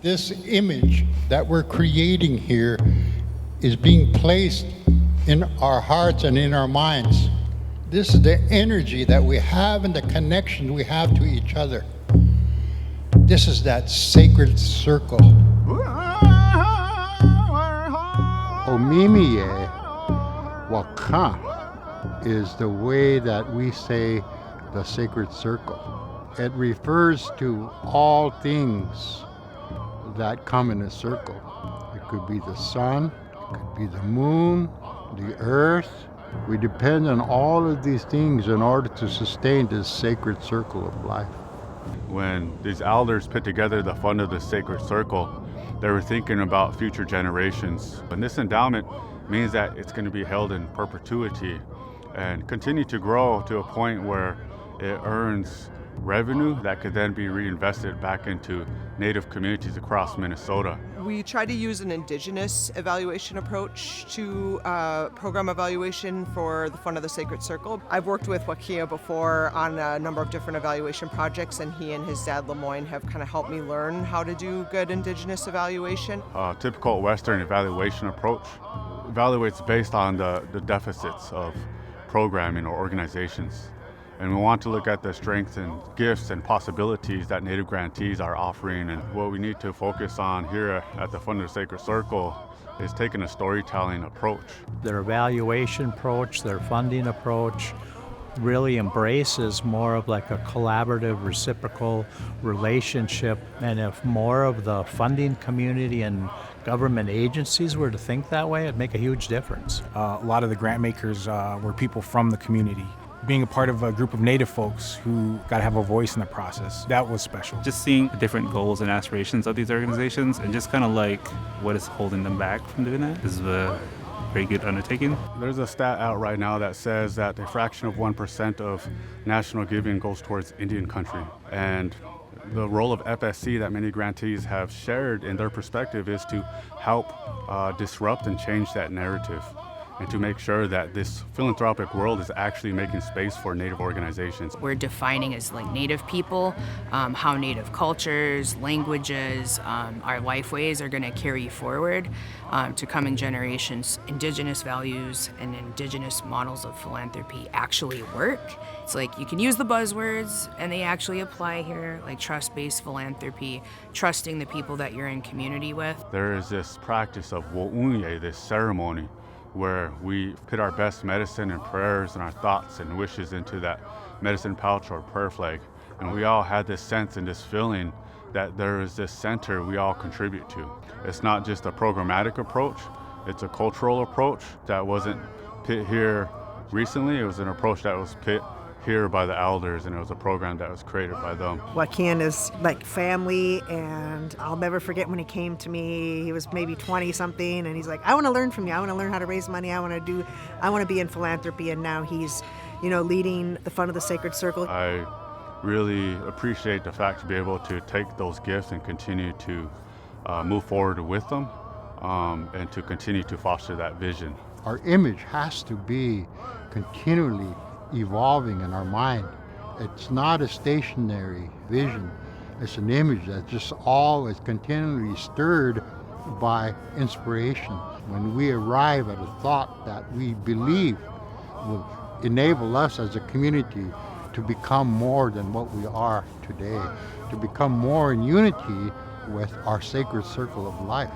This image that we're creating here is being placed in our hearts and in our minds. This is the energy that we have and the connection we have to each other. This is that sacred circle. Omimiye Waka is the way that we say the sacred circle. It refers to all things that come in a circle. It could be the sun, it could be the moon, the earth. We depend on all of these things in order to sustain this sacred circle of life. When these elders put together the fund of the sacred circle, they were thinking about future generations. And this endowment means that it's going to be held in perpetuity and continue to grow to a point where it earns revenue that could then be reinvested back into Native communities across Minnesota. We try to use an Indigenous evaluation approach to program evaluation for the Fund of the Sacred Circle. I've worked with Wakia before on a number of different evaluation projects, and he and his dad Lemoyne have kind of helped me learn how to do good Indigenous evaluation. A typical Western evaluation approach evaluates based on the deficits of programming or organizations. And we want to look at the strengths and gifts and possibilities that Native grantees are offering. And what we need to focus on here at the Fund of the Sacred Circle is taking a storytelling approach. Their evaluation approach, their funding approach really embraces more of like a collaborative, reciprocal relationship. And if more of the funding community and government agencies were to think that way, it'd make a huge difference. A lot of the grant makers were people from the community. Being a part of a group of Native folks who got to have a voice in the process, that was special. Just seeing the different goals and aspirations of these organizations and just kind of like what is holding them back from doing that is a very good undertaking. There's a stat out right now that says that a fraction of 1% of national giving goes towards Indian country. And the role of FSC that many grantees have shared in their perspective is to help disrupt and change that narrative, and to make sure that this philanthropic world is actually making space for Native organizations. We're defining as like Native people, how Native cultures, languages, our lifeways are going to carry forward to coming generations. Indigenous values and Indigenous models of philanthropy actually work. It's like you can use the buzzwords and they actually apply here, like trust-based philanthropy, trusting the people that you're in community with. There is this practice of wo'unye, this ceremony, where we put our best medicine and prayers and our thoughts and wishes into that medicine pouch or prayer flag. And we all had this sense and this feeling that there is this center we all contribute to. It's not just a programmatic approach, it's a cultural approach that wasn't put here recently. It was an approach that was put here by the elders, and it was a program that was created by them. Wakian is like family, and I'll never forget when he came to me. He was maybe 20 something, and he's like, I want to learn from you. I want to learn how to raise money. I want to be in philanthropy. And now he's, leading the Fund of the Sacred Circle. I really appreciate the fact to be able to take those gifts and continue to move forward with them, and to continue to foster that vision. Our image has to be continually evolving in our mind. It's not a stationary vision. It's an image that's just always continually stirred by inspiration. When we arrive at a thought that we believe will enable us as a community to become more than what we are today, to become more in unity with our sacred circle of life.